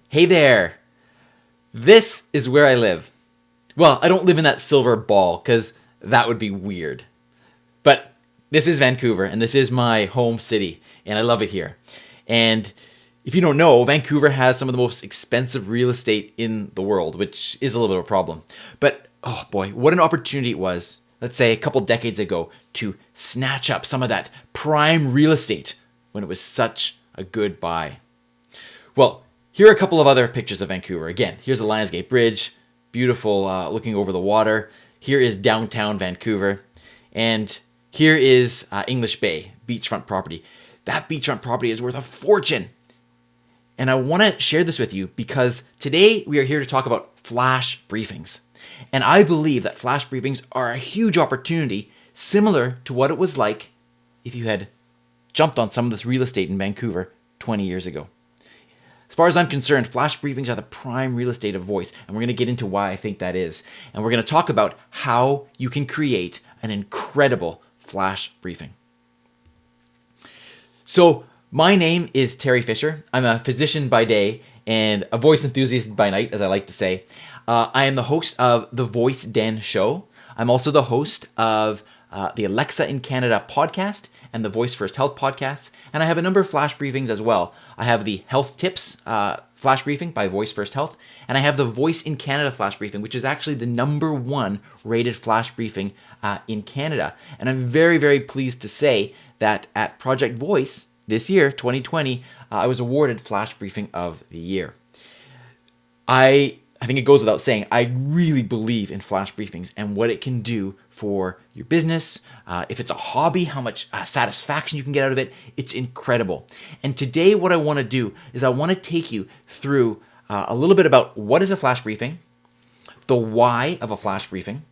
Hey there! This is where I live. Well, I don't live in that silver ball because that would be weird. But this is Vancouver and this is my home city and I love it here. And if you don't know, Vancouver has some of the most expensive real estate in the world, which is a little bit of a problem. But oh boy, what an opportunity it was, let's say a couple decades ago, to snatch up some of that prime real estate when it was such a good buy. Well, here are a couple of other pictures of Vancouver. Again, here's the Lions Gate Bridge, beautiful looking over the water. Here is downtown Vancouver. And here is English Bay, beachfront property. That beachfront property is worth a fortune. And I want to share this with you because today we are here to talk about flash briefings. And I believe that flash briefings are a huge opportunity, similar to what it was like if you had jumped on some of this real estate in Vancouver 20 years ago. As far as I'm concerned, flash briefings are the prime real estate of voice, and we're going to get into why I think that is. And we're going to talk about how you can create an incredible flash briefing. So, my name is Teri Fisher. I'm a physician by day and a voice enthusiast by night, as I like to say. I am the host of The Voice Den Show. I'm also the host of the Alexa in Canada podcast and the Voice First Health podcasts. And I have a number of flash briefings as well. I have the Health Tips flash briefing by Voice First Health. And I have the Voice in Canada flash briefing, which is actually the #1 rated flash briefing in Canada. And I'm very, very pleased to say that at Project Voice this year, 2020, I was awarded Flash Briefing of the Year. I think it goes without saying, I really believe in flash briefings and what it can do for your business. If it's a hobby, how much satisfaction you can get out of it. It's incredible. And today what I want to do is I want to take you through a little bit about what is a flash briefing, the why of a flash briefing,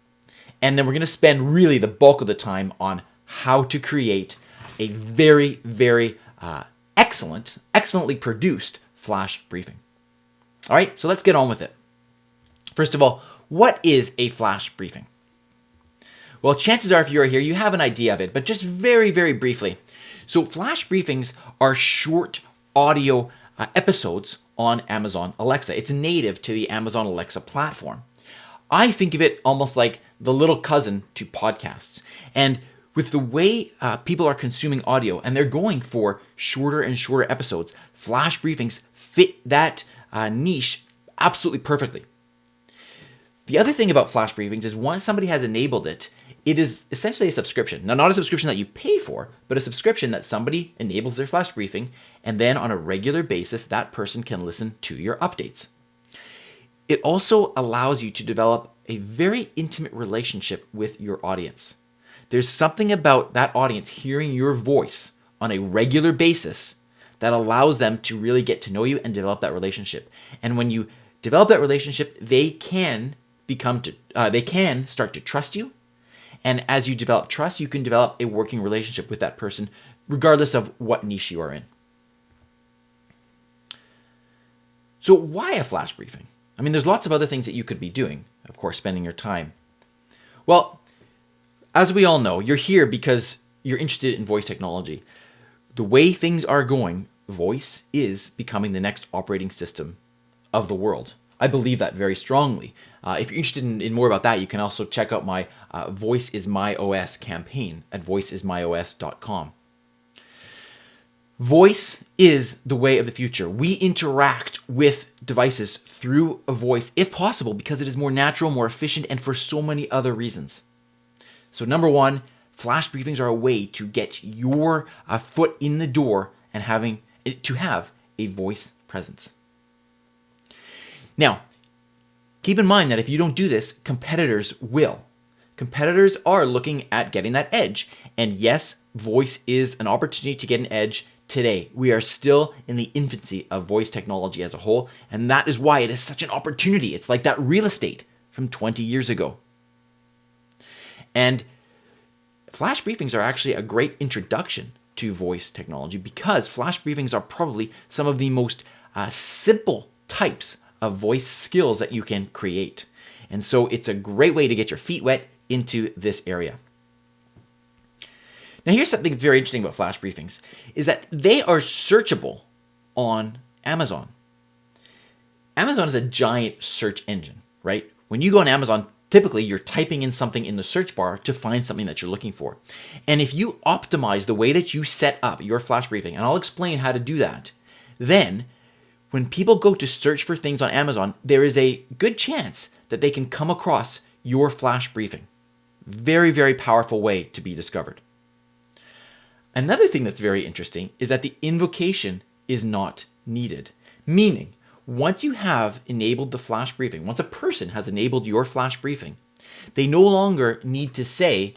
and then we're going to spend really the bulk of the time on how to create a very, very excellently produced flash briefing. All right, so let's get on with it. First of all, what is a flash briefing? Well, chances are if you're here, you have an idea of it, but just very, very briefly. So flash briefings are short audio episodes on Amazon Alexa. It's native to the Amazon Alexa platform. I think of it almost like the little cousin to podcasts. And with the way people are consuming audio and they're going for shorter and shorter episodes, flash briefings fit that niche absolutely perfectly. The other thing about flash briefings is once somebody has enabled it, it is essentially a subscription. Now, not a subscription that you pay for, but a subscription that somebody enables their flash briefing, and then on a regular basis, that person can listen to your updates. It also allows you to develop a very intimate relationship with your audience. There's something about that audience hearing your voice on a regular basis that allows them to really get to know you and develop that relationship. And when you develop that relationship, they can start to trust you. And as you develop trust, you can develop a working relationship with that person, regardless of what niche you are in. So why a flash briefing? I mean, there's lots of other things that you could be doing, of course, spending your time. Well, as we all know, you're here because you're interested in voice technology. The way things are going, voice is becoming the next operating system of the world. I believe that very strongly. If you're interested in more about that, you can also check out my Voice is My OS campaign at voiceismyos.com. Voice is the way of the future. We interact with devices through a voice, if possible, because it is more natural, more efficient, and for so many other reasons. So #1, flash briefings are a way to get your foot in the door and to have a voice presence. Now, keep in mind that if you don't do this, competitors will. Competitors are looking at getting that edge. And yes, voice is an opportunity to get an edge today. We are still in the infancy of voice technology as a whole, and that is why it is such an opportunity. It's like that real estate from 20 years ago. And flash briefings are actually a great introduction to voice technology because flash briefings are probably some of the most simple types of voice skills that you can create. And so it's a great way to get your feet wet into this area. Now here's something that's very interesting about flash briefings, is that they are searchable on Amazon. Amazon is a giant search engine, right? When you go on Amazon, typically you're typing in something in the search bar to find something that you're looking for. And if you optimize the way that you set up your flash briefing, and I'll explain how to do that, then when people go to search for things on Amazon, there is a good chance that they can come across your flash briefing. Very, very powerful way to be discovered. Another thing that's very interesting is that the invocation is not needed. Meaning, once you have enabled the flash briefing, once a person has enabled your flash briefing, they no longer need to say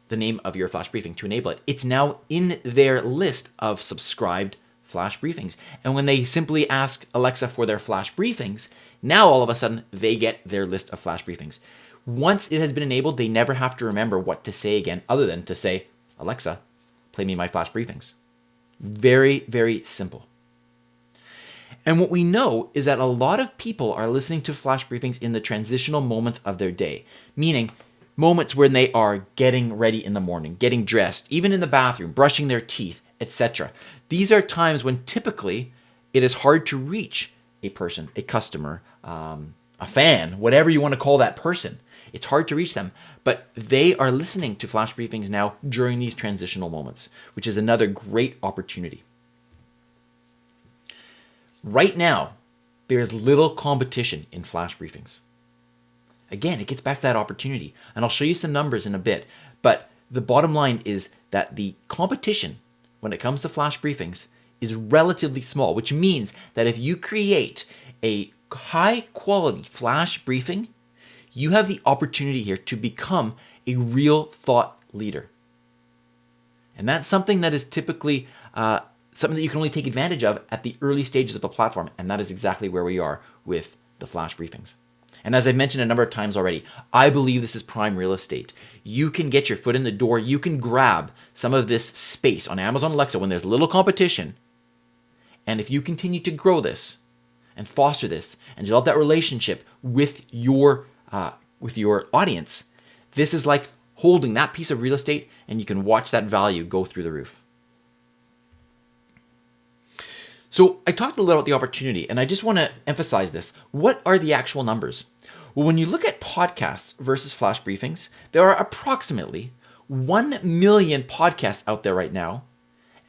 the name of your flash briefing to enable it. It's now in their list of subscribed flash briefings. And when they simply ask Alexa for their flash briefings, now all of a sudden they get their list of flash briefings. Once it has been enabled, they never have to remember what to say again other than to say, Alexa, play me my flash briefings. Very, very simple. And what we know is that a lot of people are listening to flash briefings in the transitional moments of their day, meaning moments when they are getting ready in the morning, getting dressed, even in the bathroom, brushing their teeth, etc. These are times when typically it is hard to reach a person, a customer, a fan, whatever you want to call that person. It's hard to reach them, but they are listening to flash briefings now during these transitional moments, which is another great opportunity. Right now, there is little competition in flash briefings. Again, it gets back to that opportunity, and I'll show you some numbers in a bit, but the bottom line is that the competition when it comes to flash briefings is relatively small, which means that if you create a high quality flash briefing, you have the opportunity here to become a real thought leader. And that's something that is typically something that you can only take advantage of at the early stages of a platform. And that is exactly where we are with the flash briefings. And as I've mentioned a number of times already, I believe this is prime real estate. You can get your foot in the door. You can grab some of this space on Amazon Alexa when there's little competition. And if you continue to grow this and foster this and develop that relationship with your audience, this is like holding that piece of real estate, and you can watch that value go through the roof. So I talked a little about the opportunity, and I just want to emphasize this. What are the actual numbers? Well, when you look at podcasts versus flash briefings, there are approximately 1 million podcasts out there right now,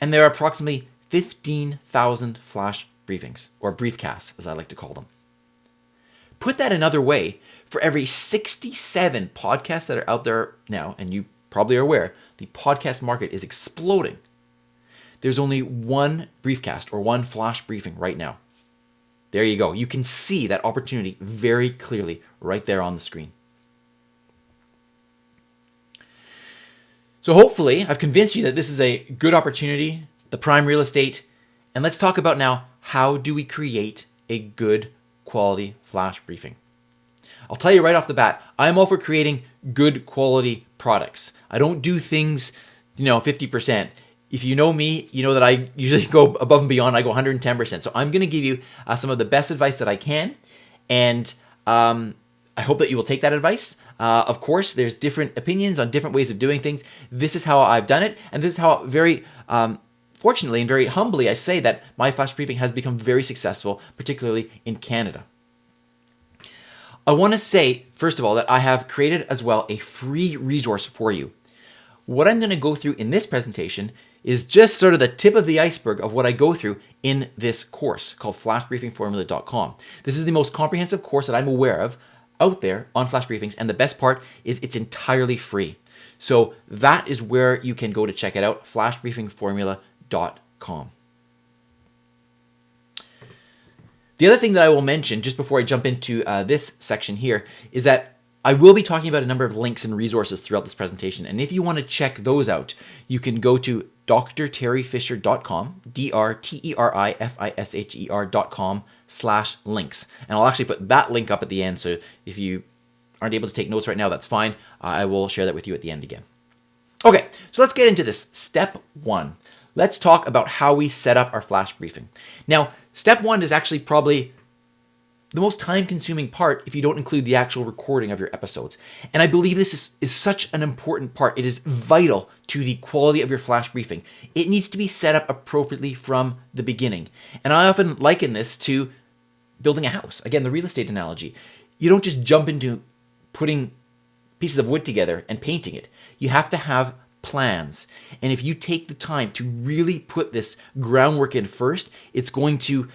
and there are approximately 15,000 flash briefings, or briefcasts, as I like to call them. Put that another way, for every 67 podcasts that are out there now, and you probably are aware, the podcast market is exploding. There's only one briefcast or one flash briefing right now. There you go. You can see that opportunity very clearly right there on the screen. So hopefully I've convinced you that this is a good opportunity, the prime real estate. And let's talk about now, how do we create a good quality flash briefing? I'll tell you right off the bat, I'm all for creating good quality products. I don't do things, 50%. If you know me, you know that I usually go above and beyond. I go 110%. So I'm going to give you some of the best advice that I can. And I hope that you will take that advice. Of course, there's different opinions on different ways of doing things. This is how I've done it. And this is how very fortunately and very humbly I say that my flash briefing has become very successful, particularly in Canada. I want to say, first of all, that I have created as well a free resource for you. What I'm going to go through in this presentation is just sort of the tip of the iceberg of what I go through in this course called flashbriefingformula.com. This is the most comprehensive course that I'm aware of out there on flash briefings, and the best part is it's entirely free. So that is where you can go to check it out, flashbriefingformula.com. The other thing that I will mention just before I jump into this section here is that I will be talking about a number of links and resources throughout this presentation. And if you want to check those out, you can go to drterifisher.com, drterifisher.com/links. And I'll actually put that link up at the end. So if you aren't able to take notes right now, that's fine. I will share that with you at the end again. Okay, so let's get into this. Step 1. Let's talk about how we set up our flash briefing. Now, step 1 is actually probably the most time-consuming part if you don't include the actual recording of your episodes. And I believe this is such an important part. It is vital to the quality of your flash briefing. It needs to be set up appropriately from the beginning. And I often liken this to building a house. Again, the real estate analogy. You don't just jump into putting pieces of wood together and painting it. You have to have plans. And if you take the time to really put this groundwork in first, it's going to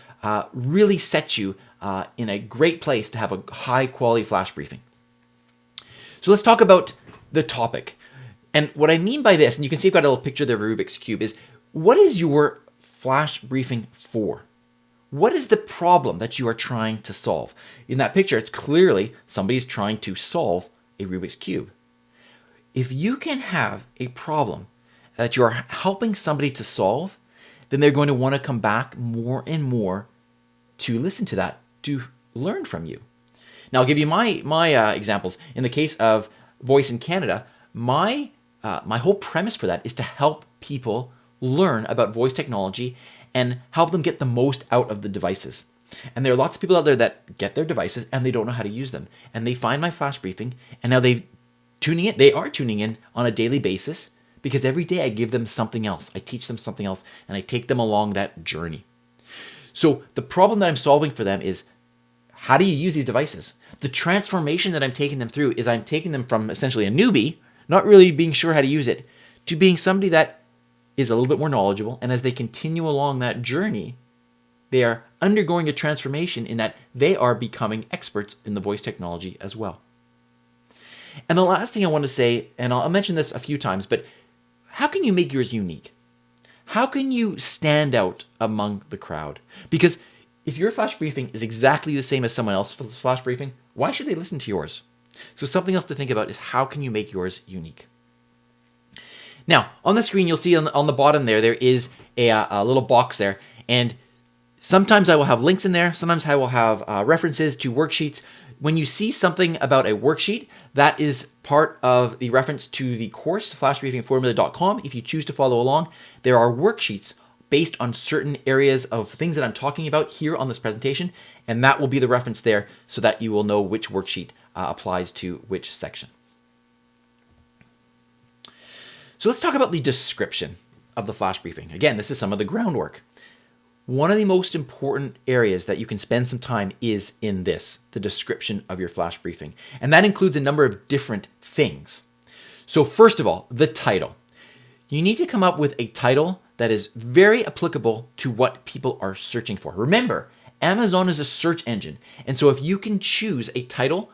really set you in a great place to have a high quality flash briefing. So let's talk about the topic. And what I mean by this, and you can see I've got a little picture there of a Rubik's Cube, is what is your flash briefing for? What is the problem that you are trying to solve? In that picture, it's clearly somebody's trying to solve a Rubik's Cube. If you can have a problem that you are helping somebody to solve, then they're going to want to come back more and more to listen to that, to learn from you. Now, I'll give you my examples. In the case of Voice in Canada, my whole premise for that is to help people learn about voice technology and help them get the most out of the devices. And there are lots of people out there that get their devices and they don't know how to use them. And they find my flash briefing and now they are tuning in on a daily basis because every day I give them something else. I teach them something else and I take them along that journey. So the problem that I'm solving for them is, how do you use these devices? The transformation that I'm taking them through is I'm taking them from essentially a newbie, not really being sure how to use it, to being somebody that is a little bit more knowledgeable. And as they continue along that journey, they are undergoing a transformation in that they are becoming experts in the voice technology as well. And the last thing I want to say, and I'll mention this a few times, but how can you make yours unique? How can you stand out among the crowd? Because if your flash briefing is exactly the same as someone else's flash briefing, why should they listen to yours? So something else to think about is, how can you make yours unique? Now, on the screen, you'll see on the bottom there is a little box there. And sometimes I will have links in there. Sometimes I will have references to worksheets. When you see something about a worksheet, that is part of the reference to the course, flashbriefingformula.com. If you choose to follow along, there are worksheets based on certain areas of things that I'm talking about here on this presentation. And that will be the reference there so that you will know which worksheet applies to which section. So let's talk about the description of the flash briefing. Again, this is some of the groundwork. One of the most important areas that you can spend some time is in this, the description of your flash briefing. And that includes a number of different things. So first of all, the title. You need to come up with a title that is very applicable to what people are searching for. Remember, Amazon is a search engine. And so if you can choose a title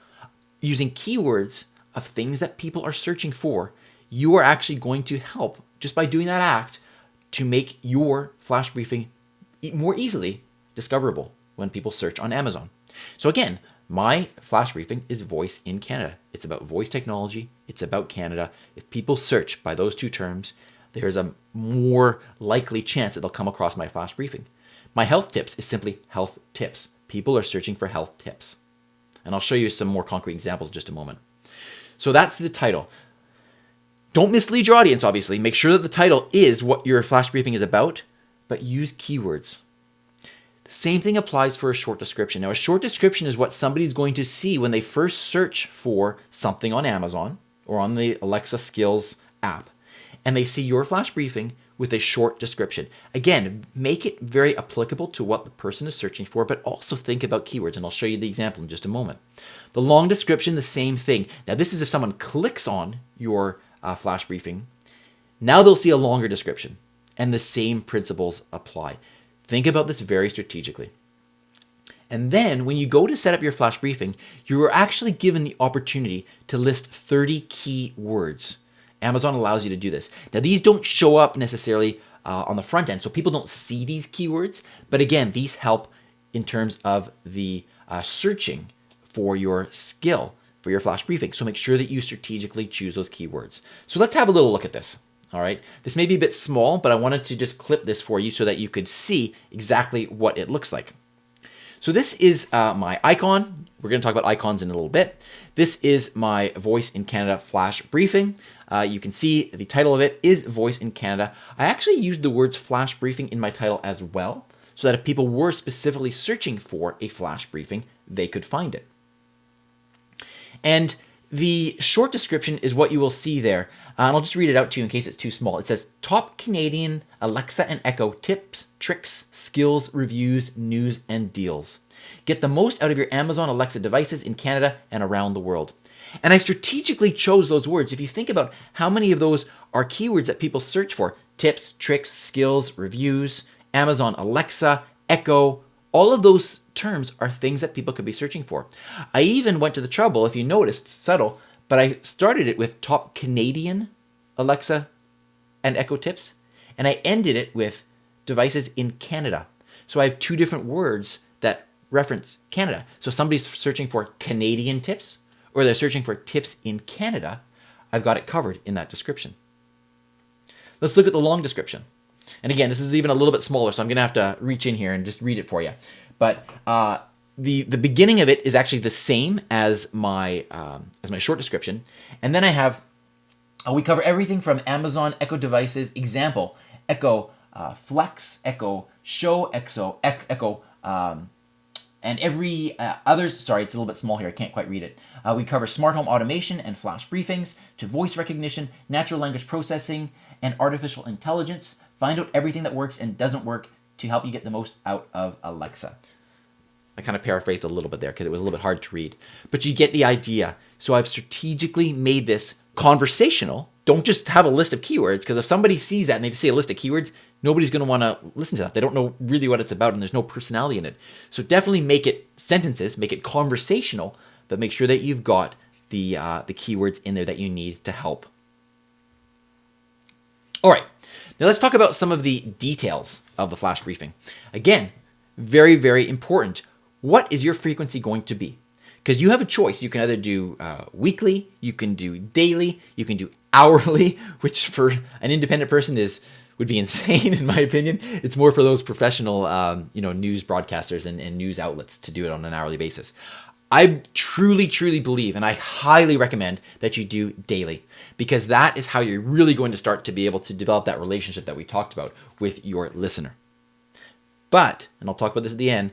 using keywords of things that people are searching for, you are actually going to help, just by doing that act, to make your flash briefing more easily discoverable when people search on Amazon. So again, my flash briefing is Voice in Canada. It's about voice technology. It's about Canada. If people search by those two terms, there's a more likely chance that they'll come across my flash briefing. My health tips is simply health tips. People are searching for health tips. And I'll show you some more concrete examples in just a moment. So that's the title. Don't mislead your audience, obviously. Make sure that the title is what your flash briefing is about, but use keywords. The same thing applies for a short description. Now, a short description is what somebody's going to see when they first search for something on Amazon or on the Alexa Skills app, and they see your flash briefing with a short description. Again, make it very applicable to what the person is searching for, but also think about keywords, and I'll show you the example in just a moment. The long description, the same thing. Now, this is if someone clicks on your flash briefing. Now they'll see a longer description, and the same principles apply. Think about this very strategically. And then when you go to set up your flash briefing, you are actually given the opportunity to list 30 key words. Amazon allows you to do this. Now, these don't show up necessarily on the front end, so people don't see these keywords. But again, these help in terms of the searching for your skill, for your flash briefing. So make sure that you strategically choose those keywords. So let's have a little look at this. All right. This may be a bit small, but I wanted to just clip this for you so that you could see exactly what it looks like. So this is my icon. We're going to talk about icons in a little bit. This is my Voice in Canada flash briefing. You can see the title of it is Voice in Canada. I actually used the words flash briefing in my title as well, so that if people were specifically searching for a flash briefing, they could find it. And the short description is what you will see there. And I'll just read it out to you in case it's too small. It says, top Canadian Alexa and Echo tips, tricks, skills, reviews, news, and deals. Get the most out of your Amazon Alexa devices in Canada and around the world. And I strategically chose those words. If you think about how many of those are keywords that people search for, tips, tricks, skills, reviews, Amazon Alexa, Echo, all of those terms are things that people could be searching for. I even went to the trouble, if you noticed, subtle, but I started it with top Canadian Alexa and Echo tips, and I ended it with devices in Canada. So I have two different words that reference Canada. So if somebody's searching for Canadian tips, or they're searching for tips in Canada, I've got it covered in that description. Let's look at the long description. And again, this is even a little bit smaller, so I'm going to have to reach in here and just read it for you. But the beginning of it is actually the same as my short description. And then I have, we cover everything from Amazon Echo devices, example, Echo Flex, Echo Show, Echo, and every others. Sorry, it's a little bit small here. I can't quite read it. We cover smart home automation and flash briefings, to voice recognition, natural language processing, and artificial intelligence. Find out everything that works and doesn't work to help you get the most out of Alexa. I kind of paraphrased a little bit there because it was a little bit hard to read. But you get the idea. So I've strategically made this conversational. Don't just have a list of keywords, because if somebody sees that and they see a list of keywords, nobody's going to want to listen to that. They don't know really what it's about, and there's no personality in it. So definitely make it sentences, make it conversational, but make sure that you've got the keywords in there that you need to help. All right, now let's talk about some of the details of the flash briefing. Again, very, very important. What is your frequency going to be? Because you have a choice. You can either do weekly, you can do daily, you can do hourly, which for an independent person would be insane in my opinion. It's more for those professional news broadcasters and news outlets to do it on an hourly basis. I truly, truly believe, and I highly recommend that you do daily, because that is how you're really going to start to be able to develop that relationship that we talked about with your listener. But, and I'll talk about this at the end,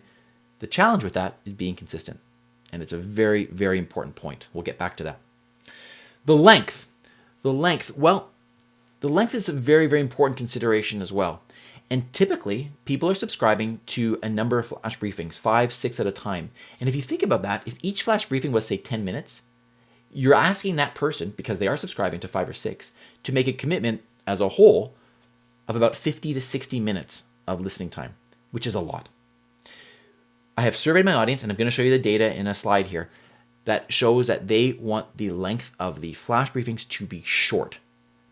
the challenge with that is being consistent. And it's a very, very important point. We'll get back to that. The length, well, the length is a very, very important consideration as well. And typically, people are subscribing to a number of flash briefings, 5, 6 at a time. And if you think about that, if each flash briefing was, say, 10 minutes, you're asking that person, because they are subscribing to 5 or 6, to make a commitment as a whole of about 50 to 60 minutes of listening time, which is a lot. I have surveyed my audience, and I'm going to show you the data in a slide here that shows that they want the length of the flash briefings to be short.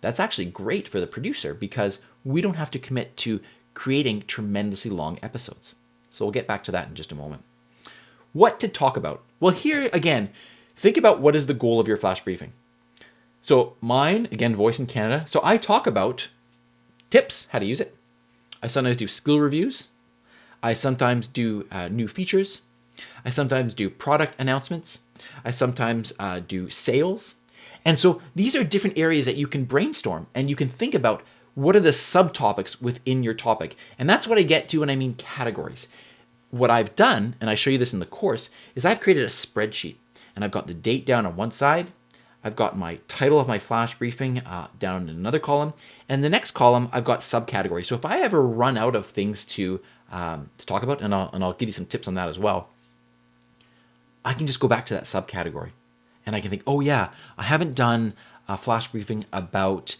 That's actually great for the producer because we don't have to commit to creating tremendously long episodes. So we'll get back to that in just a moment. What to talk about? Well, here again, think about what is the goal of your flash briefing. So mine, again, Voice in Canada. So I talk about tips, how to use it. I sometimes do skill reviews. I sometimes do new features. I sometimes do product announcements. I sometimes do sales. And so these are different areas that you can brainstorm and you can think about what are the subtopics within your topic. And that's what I get to when I mean categories. What I've done, and I show you this in the course, is I've created a spreadsheet. And I've got the date down on one side. I've got my title of my flash briefing down in another column. And the next column, I've got subcategories. So if I ever run out of things to talk about, and I'll give you some tips on that as well, I can just go back to that subcategory. And I can think, oh yeah, I haven't done a flash briefing about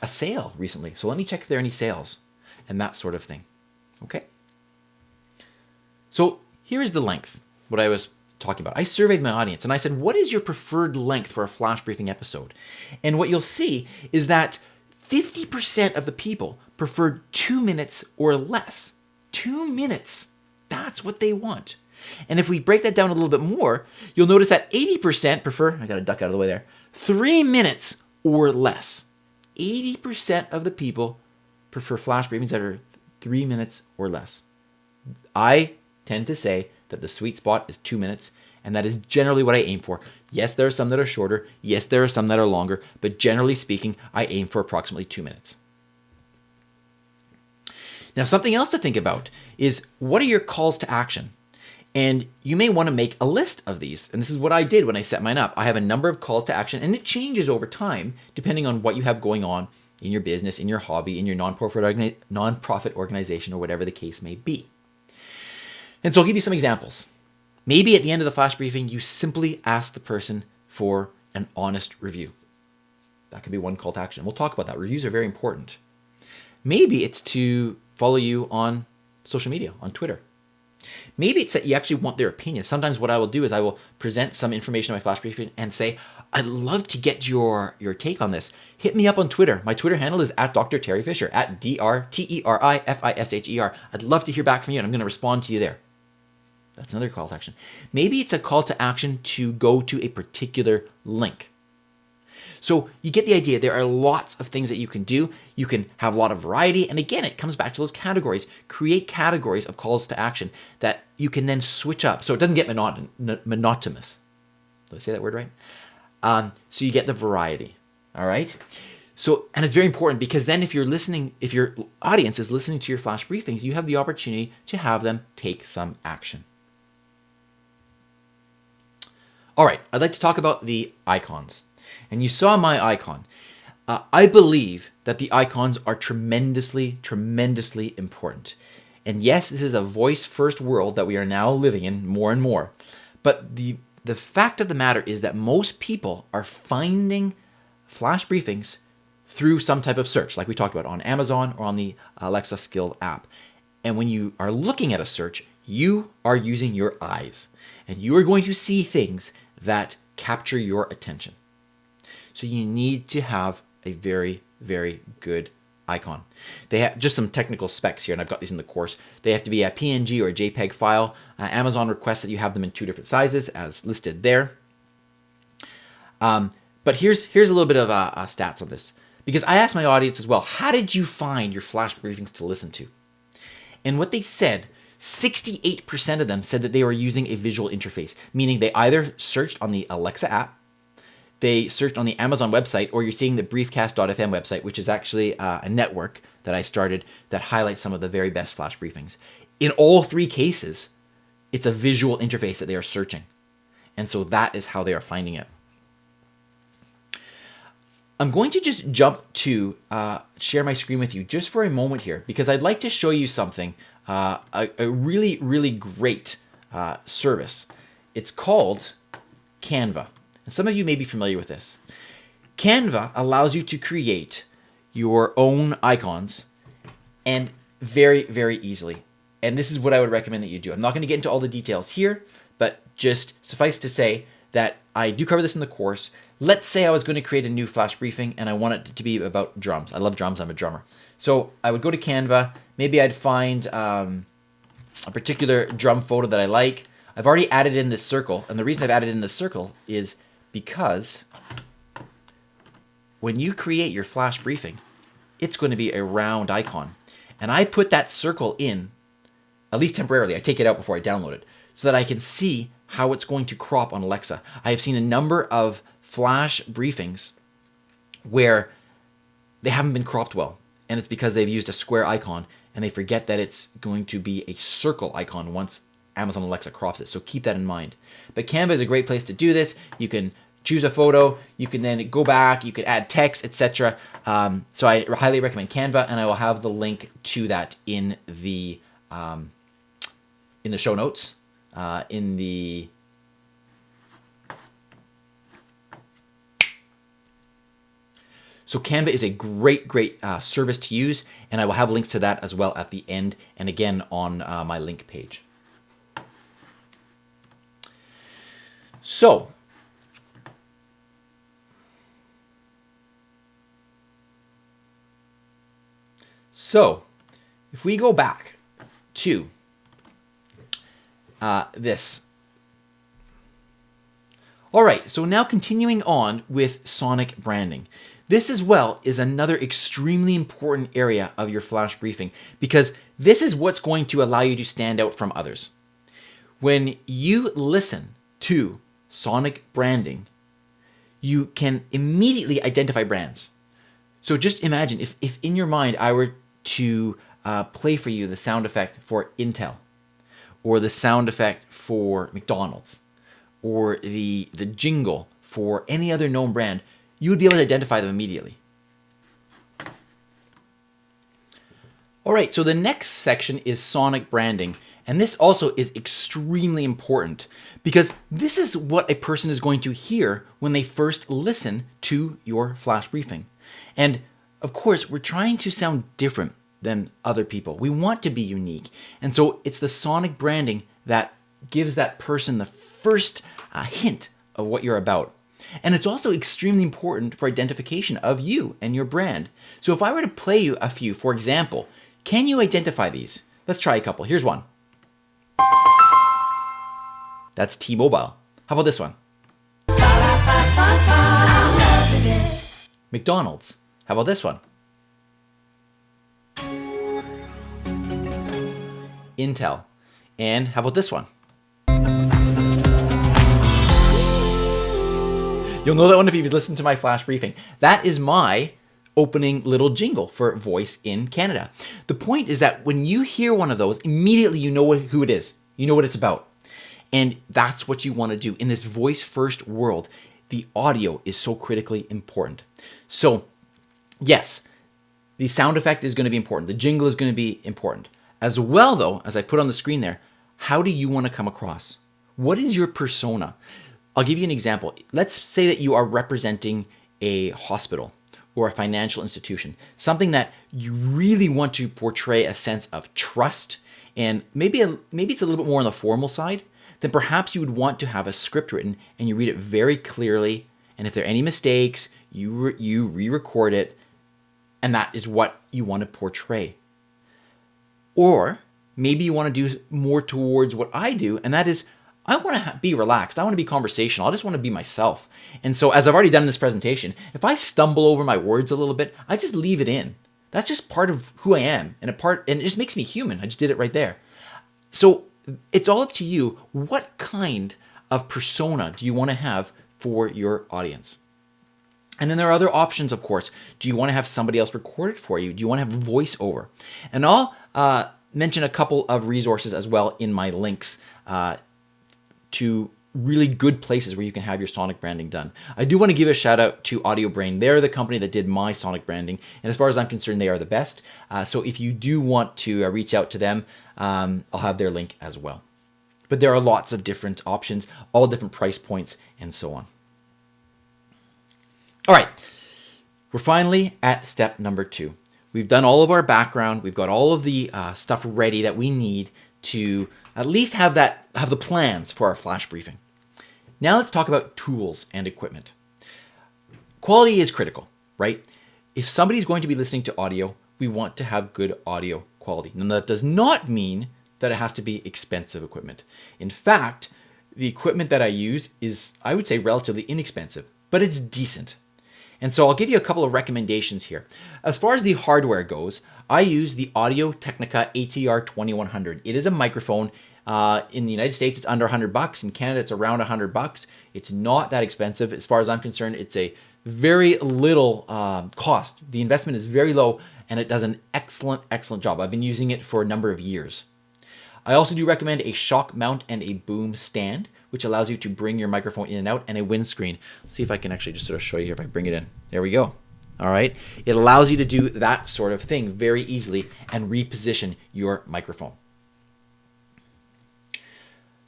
a sale recently. So let me check if there are any sales and that sort of thing. Okay. So here is the length, what I was talking about. I surveyed my audience and I said, what is your preferred length for a flash briefing episode? And what you'll see is that 50% of the people preferred 2 minutes or less. 2 minutes. That's what they want. And if we break that down a little bit more, you'll notice that 80% prefer, I got to duck out of the way there, 3 minutes or less. 80% of the people prefer flash briefings that are 3 minutes or less. I tend to say that the sweet spot is 2 minutes, and that is generally what I aim for. Yes, there are some that are shorter. Yes, there are some that are longer, but generally speaking, I aim for approximately 2 minutes. Now, something else to think about is what are your calls to action? And you may want to make a list of these. And this is what I did when I set mine up. I have a number of calls to action, and it changes over time depending on what you have going on in your business, in your hobby, in your nonprofit organization, or whatever the case may be. And so I'll give you some examples. Maybe at the end of the flash briefing, you simply ask the person for an honest review. That could be one call to action. We'll talk about that. Reviews are very important. Maybe it's to follow you on social media, on Twitter. Maybe it's that you actually want their opinion. Sometimes what I will do is I will present some information in my flash briefing and say, I'd love to get your take on this. Hit me up on Twitter. My Twitter handle is at Dr. Teri Fisher, at DrTerifisher. I'd love to hear back from you, and I'm going to respond to you there. That's another call to action. Maybe it's a call to action to go to a particular link. So you get the idea. There are lots of things that you can do. You can have a lot of variety. And again, it comes back to those categories. Create categories of calls to action that you can then switch up so it doesn't get monotonous. Did I say that word right? So you get the variety. All right. So, and it's very important because then if your audience is listening to your flash briefings, you have the opportunity to have them take some action. All right. I'd like to talk about the icons. And you saw my icon. I believe that the icons are tremendously, tremendously important. And yes, this is a voice-first world that we are now living in more and more. But the fact of the matter is that most people are finding flash briefings through some type of search, like we talked about on Amazon or on the Alexa Skill app. And when you are looking at a search, you are using your eyes. And you are going to see things that capture your attention. So you need to have a very, very good icon. They have just some technical specs here, and I've got these in the course. They have to be a PNG or a JPEG file. Amazon requests that you have them in 2 different sizes, as listed there. But here's a little bit of stats on this, because I asked my audience as well, how did you find your flash briefings to listen to? And what they said, 68% of them said that they were using a visual interface, meaning they either searched on the Alexa app, they searched on the Amazon website, or you're seeing the briefcast.fm website, which is actually a network that I started that highlights some of the very best flash briefings. In all 3 cases, it's a visual interface that they are searching. And so that is how they are finding it. I'm going to just jump to share my screen with you just for a moment here, because I'd like to show you something, a really, really great service. It's called Canva. And some of you may be familiar with this. Canva allows you to create your own icons, and very, very easily. And this is what I would recommend that you do. I'm not going to get into all the details here, but just suffice to say that I do cover this in the course. Let's say I was going to create a new flash briefing and I want it to be about drums. I love drums. I'm a drummer. So I would go to Canva. Maybe I'd find a particular drum photo that I like. I've already added in this circle. And the reason I've added in this circle is because when you create your flash briefing, it's going to be a round icon. And I put that circle in, at least temporarily. I take it out before I download it, so that I can see how it's going to crop on Alexa. I have seen a number of flash briefings where they haven't been cropped well. And it's because they've used a square icon and they forget that it's going to be a circle icon once Amazon Alexa crops it. So keep that in mind. But Canva is a great place to do this. You can choose a photo, you can then go back, you can add text, etc. So I highly recommend Canva, and I will have the link to that in the show notes. So Canva is a great service to use, and I will have links to that as well at the end, and again on my link page. So if we go back to this. All right, so now continuing on with sonic branding. This as well is another extremely important area of your flash briefing, because this is what's going to allow you to stand out from others. When you listen to sonic branding, you can immediately identify brands. So just imagine if in your mind I were to play for you the sound effect for Intel, or the sound effect for McDonald's, or the jingle for any other known brand, you would be able to identify them immediately. All right, so the next section is sonic branding. And this also is extremely important because this is what a person is going to hear when they first listen to your flash briefing. And of course, we're trying to sound different than other people. We want to be unique. And so it's the sonic branding that gives that person the first hint of what you're about. And it's also extremely important for identification of you and your brand. So if I were to play you a few, for example, can you identify these? Let's try a couple. Here's one. That's T-Mobile. How about this one? McDonald's. How about this one? Intel. And how about this one? You'll know that one if you've listened to my flash briefing. That is my opening little jingle for Voice in Canada. The point is that when you hear one of those, immediately you know who it is. You know what it's about. And that's what you want to do. In this voice first world, the audio is so critically important. So yes, the sound effect is going to be important. The jingle is going to be important. As well though, as I put on the screen there, how do you want to come across? What is your persona? I'll give you an example. Let's say that you are representing a hospital or a financial institution, something that you really want to portray a sense of trust, and maybe it's a little bit more on the formal side, then perhaps you would want to have a script written and you read it very clearly, and if there are any mistakes, you re-record it, and that is what you want to portray. Or maybe you want to do more towards what I do, and that is I want to be relaxed. I want to be conversational. I just want to be myself. And so as I've already done in this presentation, if I stumble over my words a little bit, I just leave it in. That's just part of who I am, and it just makes me human. I just did it right there. So it's all up to you. What kind of persona do you want to have for your audience? And then there are other options, of course. Do you want to have somebody else record it for you? Do you want to have a voiceover? And I'll mention a couple of resources as well in my links to really good places where you can have your sonic branding done. I do want to give a shout out to AudioBrain. They're the company that did my sonic branding, and as far as I'm concerned, they are the best. So if you do want to reach out to them, I'll have their link as well. But there are lots of different options, all different price points, and so on. All right, we're finally at step number 2. We've done all of our background. We've got all of the stuff ready that we need to at least have the plans for our flash briefing. Now let's talk about tools and equipment. Quality is critical, right? If somebody's going to be listening to audio, we want to have good audio quality. And that does not mean that it has to be expensive equipment. In fact, the equipment that I use is, I would say, relatively inexpensive, but it's decent. And so I'll give you a couple of recommendations here. As far as the hardware goes, I use the Audio-Technica ATR 2100. It is a microphone. In the United States, it's under $100. In Canada, it's around $100. It's not that expensive. As far as I'm concerned, it's a very little cost. The investment is very low, and it does an excellent, excellent job. I've been using it for a number of years. I also do recommend a shock mount and a boom stand, which allows you to bring your microphone in and out, and a windscreen. Let's see if I can actually just sort of show you here if I bring it in. There we go. All right. It allows you to do that sort of thing very easily and reposition your microphone.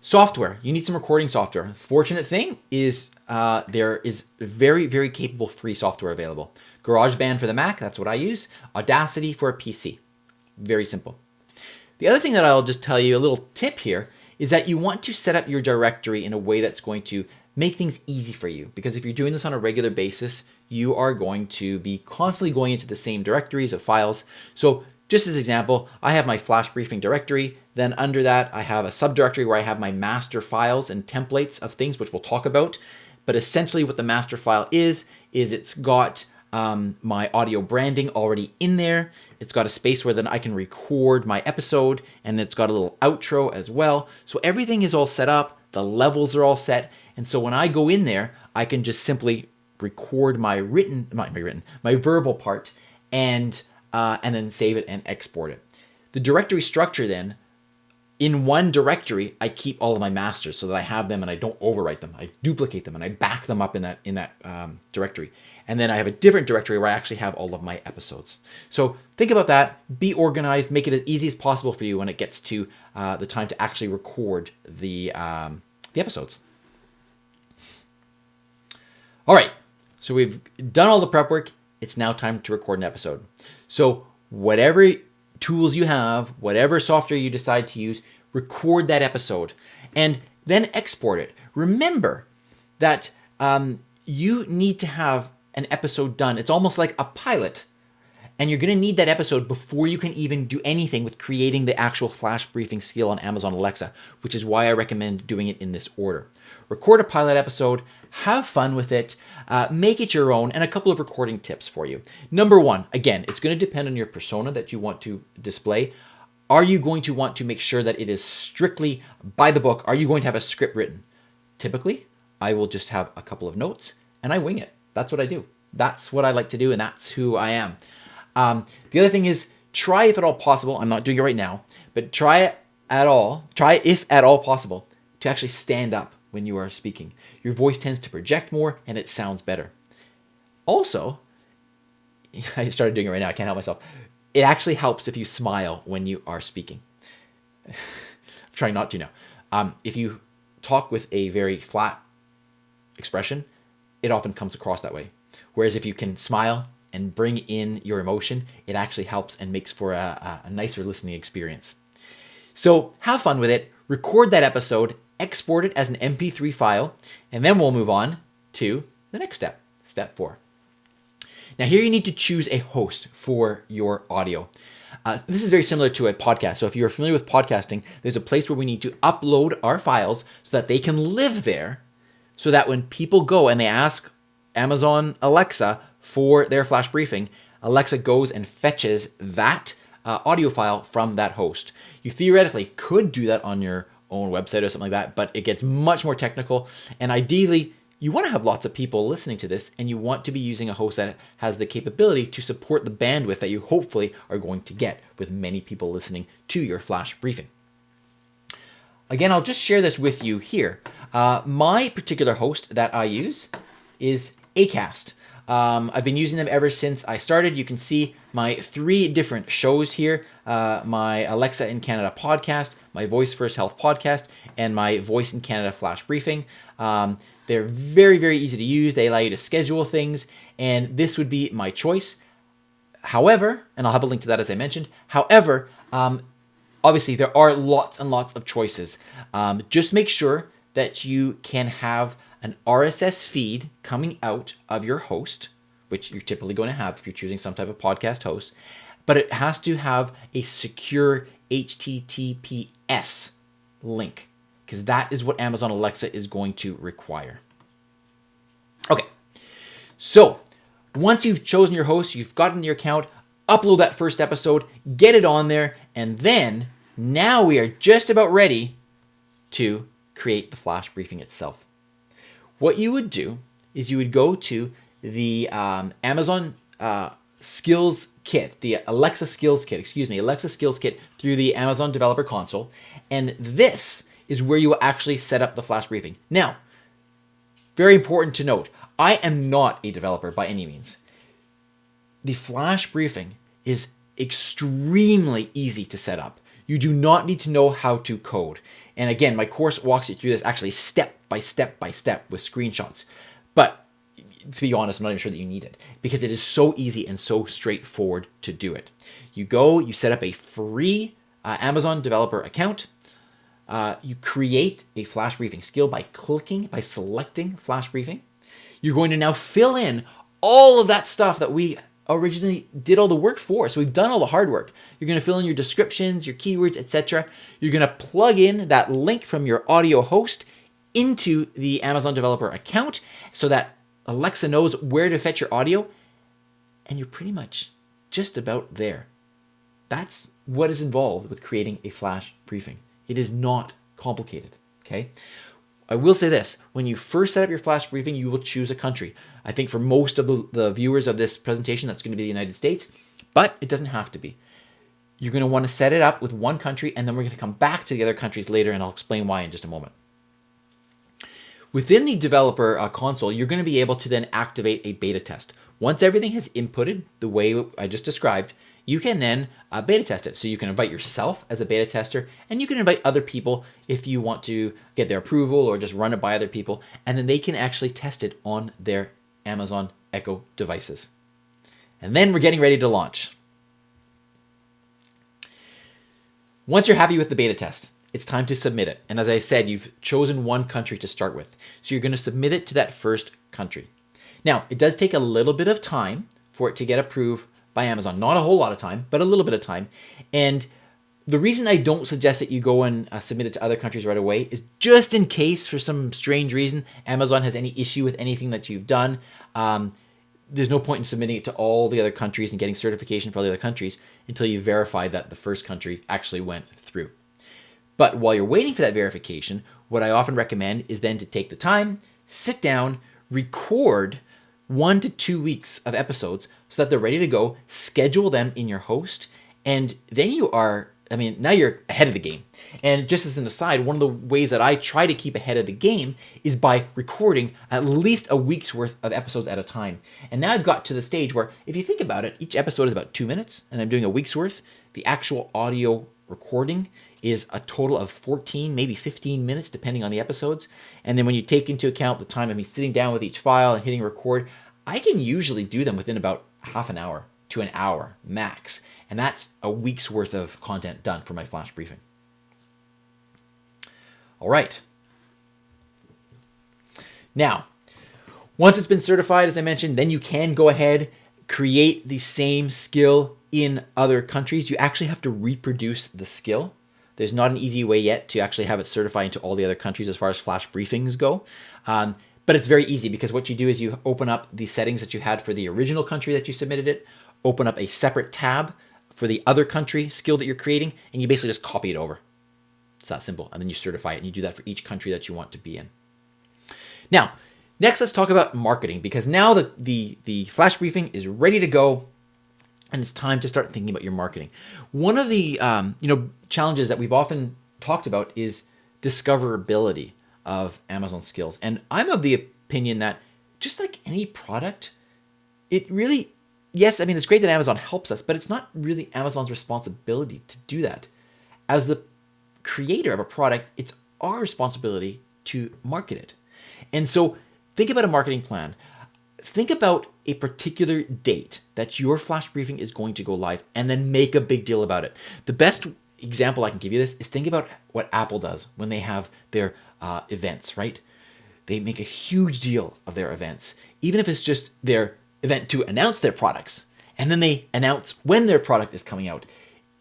Software. You need some recording software. Fortunate thing is there is very, very capable free software available. GarageBand for the Mac, that's what I use. Audacity for a PC. Very simple. The other thing that I'll just tell you, a little tip here, is that you want to set up your directory in a way that's going to make things easy for you. Because if you're doing this on a regular basis, you are going to be constantly going into the same directories of files. So just as an example, I have my flash briefing directory. Then under that, I have a subdirectory where I have my master files and templates of things, which we'll talk about. But essentially what the master file is it's got my audio branding already in there. It's got a space where then I can record my episode, and it's got a little outro as well. So everything is all set up. The levels are all set. And so when I go in there, I can just simply record my verbal part and then save it and export it. The directory structure then in one directory, I keep all of my masters so that I have them and I don't overwrite them. I duplicate them and I back them up in that directory. And then I have a different directory where I actually have all of my episodes. So think about that. Be organized. Make it as easy as possible for you when it gets to the time to actually record the episodes. All right. So we've done all the prep work. It's now time to record an episode. So whatever tools you have, whatever software you decide to use, record that episode and then export it. Remember that you need to have an episode done. It's almost like a pilot, and you're going to need that episode before you can even do anything with creating the actual flash briefing skill on Amazon Alexa, which is why I recommend doing it in this order. Record a pilot episode, have fun with it, make it your own, and a couple of recording tips for you. Number one, again, it's going to depend on your persona that you want to display. Are you going to want to make sure that it is strictly by the book? Are you going to have a script written? Typically, I will just have a couple of notes and I wing it. That's what I do. That's what I like to do, and that's who I am. The other thing is, try if at all possible, I'm not doing it right now, but try if at all possible to actually stand up when you are speaking. Your voice tends to project more and it sounds better. Also, I started doing it right now, I can't help myself. It actually helps if you smile when you are speaking. I'm trying not to now. If you talk with a very flat expression, it often comes across that way. Whereas if you can smile and bring in your emotion, it actually helps and makes for a nicer listening experience. So have fun with it, record that episode, export it as an MP3 file, and then we'll move on to the next step, step 4. Now here you need to choose a host for your audio. This is very similar to a podcast. So if you're familiar with podcasting, there's a place where we need to upload our files so that they can live there, so that when people go and they ask Amazon Alexa for their flash briefing, Alexa goes and fetches that audio file from that host. You theoretically could do that on your own website or something like that, but it gets much more technical. And ideally, you want to have lots of people listening to this, and you want to be using a host that has the capability to support the bandwidth that you hopefully are going to get with many people listening to your flash briefing. Again, I'll just share this with you here. My particular host that I use is Acast. I've been using them ever since I started. You can see my 3 different shows here. My Alexa in Canada podcast, my Voice First Health podcast, and my Voice in Canada flash briefing. They're very, very easy to use. They allow you to schedule things, and this would be my choice. However, and I'll have a link to that as I mentioned. However, obviously there are lots and lots of choices. Just make sure that you can have an RSS feed coming out of your host, which you're typically going to have if you're choosing some type of podcast host, but it has to have a secure HTTPS link, because that is what Amazon Alexa is going to require. Okay, so once you've chosen your host, you've gotten your account, upload that first episode, get it on there, and then now we are just about ready to create the flash briefing itself. What you would do is you would go to the Amazon Skills Kit, the Alexa Skills Kit through the Amazon Developer Console, and this is where you will actually set up the flash briefing. Now, very important to note, I am not a developer by any means. The flash briefing is extremely easy to set up. You do not need to know how to code. And again, my course walks you through this actually step by step with screenshots. But to be honest, I'm not even sure that you need it, because it is so easy and so straightforward to do it. You go, you set up a free Amazon developer account. You create a flash briefing skill by selecting flash briefing. You're going to now fill in all of that stuff that we originally did all the work for. So we've done all the hard work. You're going to fill in your descriptions, your keywords, etc. You're going to plug in that link from your audio host into the Amazon developer account so that Alexa knows where to fetch your audio, and you're pretty much just about there. That's what is involved with creating a flash briefing. It is not complicated, okay? I will say this, when you first set up your flash briefing, you will choose a country. I think for most of the viewers of this presentation, that's going to be the United States, but it doesn't have to be. You're going to want to set it up with one country, and then we're going to come back to the other countries later, and I'll explain why in just a moment. Within the developer console, you're going to be able to then activate a beta test. Once everything has inputted the way I just described, you can then beta test it. So you can invite yourself as a beta tester, and you can invite other people if you want to get their approval or just run it by other people, and then they can actually test it on their Amazon Echo devices. And then we're getting ready to launch. Once you're happy with the beta test, it's time to submit it. And as I said, you've chosen one country to start with. So you're going to submit it to that first country. Now, it does take a little bit of time for it to get approved by Amazon. Not a whole lot of time, but a little bit of time. And the reason I don't suggest that you go and submit it to other countries right away is just in case, for some strange reason, Amazon has any issue with anything that you've done. There's no point in submitting it to all the other countries and getting certification for all the other countries until you verify that the first country actually went through. But while you're waiting for that verification, what I often recommend is then to take the time, sit down, record 1 to 2 weeks of episodes so that they're ready to go, schedule them in your host, and then now you're ahead of the game. And just as an aside, one of the ways that I try to keep ahead of the game is by recording at least a week's worth of episodes at a time. And now I've got to the stage where, if you think about it, each episode is about 2 minutes, and I'm doing a week's worth. The actual audio recording is a total of 14, maybe 15 minutes, depending on the episodes. And then when you take into account the time of me sitting down with each file and hitting record, I can usually do them within about half an hour to an hour max. And that's a week's worth of content done for my flash briefing. All right. Now, once it's been certified, as I mentioned, then you can go ahead, create the same skill in other countries. You actually have to reproduce the skill. There's not an easy way yet to actually have it certified into all the other countries as far as flash briefings go. But it's very easy, because what you do is you open up the settings that you had for the original country that you submitted it, open up a separate tab for the other country skill that you're creating, and you basically just copy it over. It's that simple. And then you certify it, and you do that for each country that you want to be in. Now, next let's talk about marketing, because now the flash briefing is ready to go, and it's time to start thinking about your marketing. One of the challenges that we've often talked about is discoverability of Amazon skills. And I'm of the opinion that, just like any product, it really, yes, I mean, it's great that Amazon helps us, but it's not really Amazon's responsibility to do that. As the creator of a product, it's our responsibility to market it. And so think about a marketing plan. Think about a particular date that your flash briefing is going to go live, and then make a big deal about it. The best example I can give you this is think about what Apple does when they have their events, right? They make a huge deal of their events, even if it's just their event to announce their products, and then they announce when their product is coming out.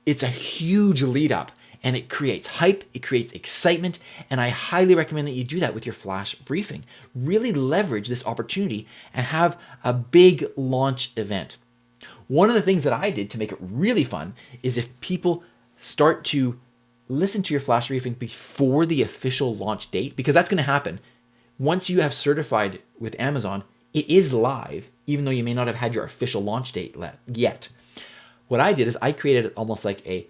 It's a huge lead up, and it creates hype, it creates excitement, and I highly recommend that you do that with your flash briefing. Really leverage this opportunity and have a big launch event. One of the things that I did to make it really fun is if people start to listen to your flash briefing before the official launch date, because that's going to happen. Once you have certified with Amazon, it is live, even though you may not have had your official launch date yet. What I did is I created almost like a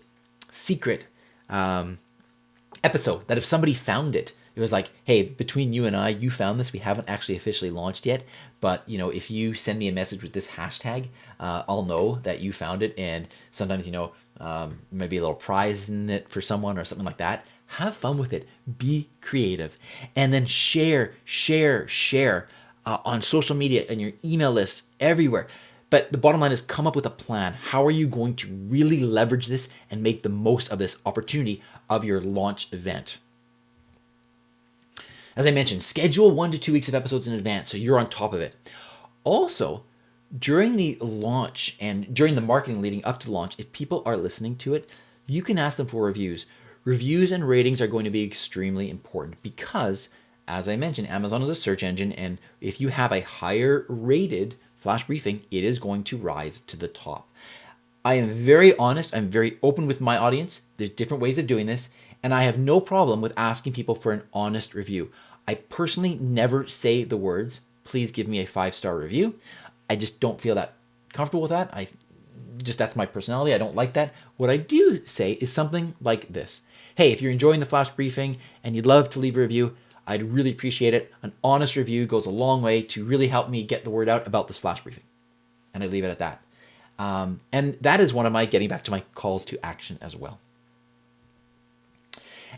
secret episode that if somebody found it, it was like, hey, between you and I, you found this. We haven't actually officially launched yet, but if you send me a message with this hashtag, I'll know that you found it. And sometimes, maybe a little prize in it for someone or something like that. Have fun with it. Be creative, and then share on social media and your email lists everywhere. But the bottom line is, come up with a plan. How are you going to really leverage this and make the most of this opportunity of your launch event? As I mentioned, schedule 1 to 2 weeks of episodes in advance so you're on top of it. Also, during the launch and during the marketing leading up to launch, if people are listening to it, you can ask them for reviews. Reviews and ratings are going to be extremely important because, as I mentioned, Amazon is a search engine, and if you have a higher rated flash briefing, it is going to rise to the top. I am very honest. I'm very open with my audience. There's different ways of doing this, and I have no problem with asking people for an honest review. I personally never say the words, please give me a 5-star review. I just don't feel that comfortable with that. just that's my personality. I don't like that. What I do say is something like this. Hey, if you're enjoying the flash briefing and you'd love to leave a review, I'd really appreciate it. An honest review goes a long way to really help me get the word out about this flash briefing. And I leave it at that. And that is one of my getting back to my calls to action as well.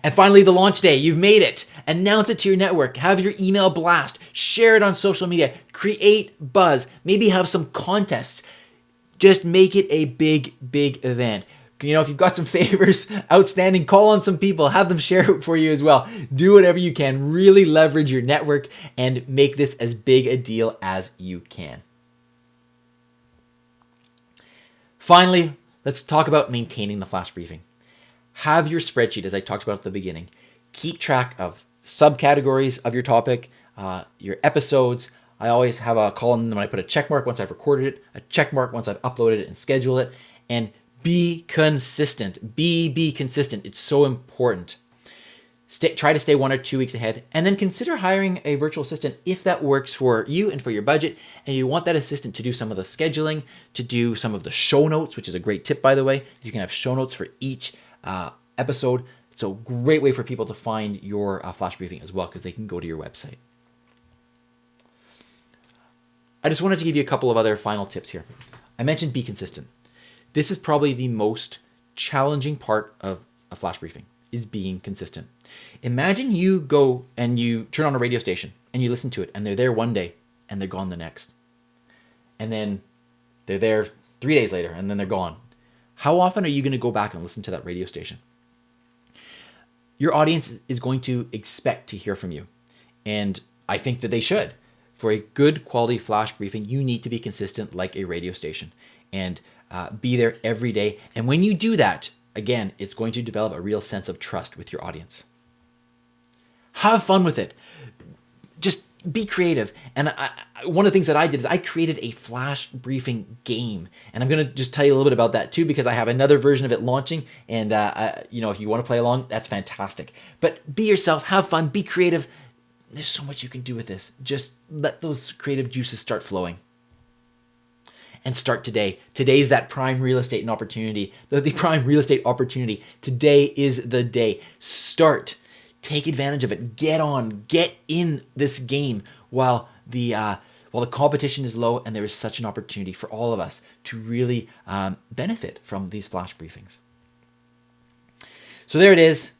And finally, the launch day. You've made it. Announce it to your network. Have your email blast. Share it on social media. Create buzz. Maybe have some contests. Just make it a big, big event. You know, if you've got some favors outstanding, call on some people. Have them share it for you as well. Do whatever you can. Really leverage your network and make this as big a deal as you can. Finally, let's talk about maintaining the flash briefing. Have your spreadsheet, as I talked about at the beginning. Keep track of subcategories of your topic, your episodes. I always have a column when I put a check mark once I've recorded it, a check mark once I've uploaded it and scheduled it, and be consistent. Be consistent. It's so important. Try to stay 1 or 2 weeks ahead, and then consider hiring a virtual assistant if that works for you and for your budget, and you want that assistant to do some of the scheduling, to do some of the show notes, which is a great tip, by the way. You can have show notes for each episode. It's a great way for people to find your flash briefing as well, because they can go to your website. I just wanted to give you a couple of other final tips here. I mentioned be consistent. This is probably the most challenging part of a flash briefing, is being consistent. Imagine you go and you turn on a radio station and you listen to it, and they're there one day and they're gone the next. And then they're there 3 days later and then they're gone. How often are you going to go back and listen to that radio station? Your audience is going to expect to hear from you. And I think that they should. For a good quality flash briefing, you need to be consistent like a radio station and be there every day. And when you do that, again, it's going to develop a real sense of trust with your audience. Have fun with it. Just be creative. And one of the things that I did is I created a flash briefing game. And I'm going to just tell you a little bit about that too, because I have another version of it launching. And if you want to play along, that's fantastic. But be yourself, have fun, be creative. There's so much you can do with this. Just let those creative juices start flowing. And start today. Today's that prime real estate and opportunity. The prime real estate opportunity. Today is the day. Start. Take advantage of it. Get on. Get in this game while the competition is low, and there is such an opportunity for all of us to really benefit from these flash briefings. So there it is.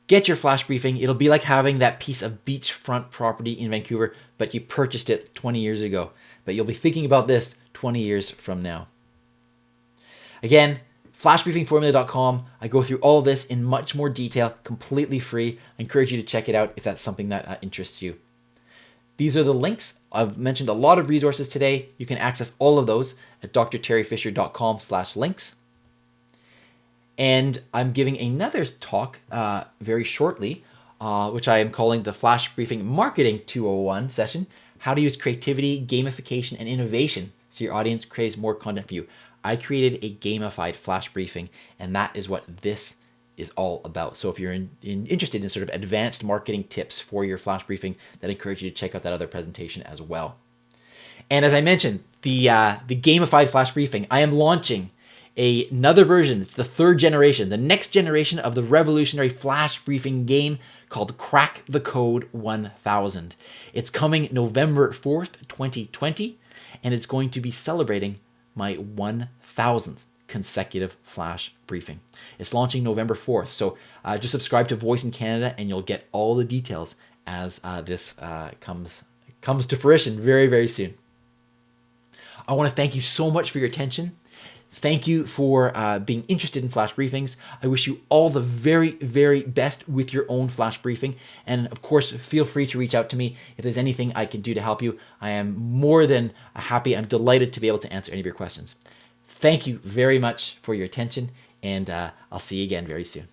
Get your flash briefing. It'll be like having that piece of beachfront property in Vancouver, but you purchased it 20 years ago. But you'll be thinking about this 20 years from now. Again, flashbriefingformula.com. I go through all of this in much more detail, completely free. I encourage you to check it out if that's something that interests you. These are the links. I've mentioned a lot of resources today. You can access all of those at drterifisher.com/links. And I'm giving another talk very shortly, which I am calling the Flash Briefing Marketing 201 session. How to use creativity, gamification, and innovation so your audience craves more content for you. I created a gamified flash briefing, and that is what this is all about. So if you're interested in sort of advanced marketing tips for your flash briefing, then I encourage you to check out that other presentation as well. And as I mentioned, the gamified flash briefing, I am launching another version. It's the third generation, the next generation of the revolutionary flash briefing game called Crack the Code 1000. It's coming November 4th, 2020, and it's going to be celebrating my 1000th consecutive flash briefing. It's launching November 4th, so just subscribe to Voice in Canada and you'll get all the details as this comes to fruition very, very soon. I want to thank you so much for your attention. Thank you for being interested in flash briefings. I wish you all the very, very best with your own flash briefing. And of course, feel free to reach out to me if there's anything I can do to help you. I am more than happy. I'm delighted to be able to answer any of your questions. Thank you very much for your attention, and I'll see you again very soon.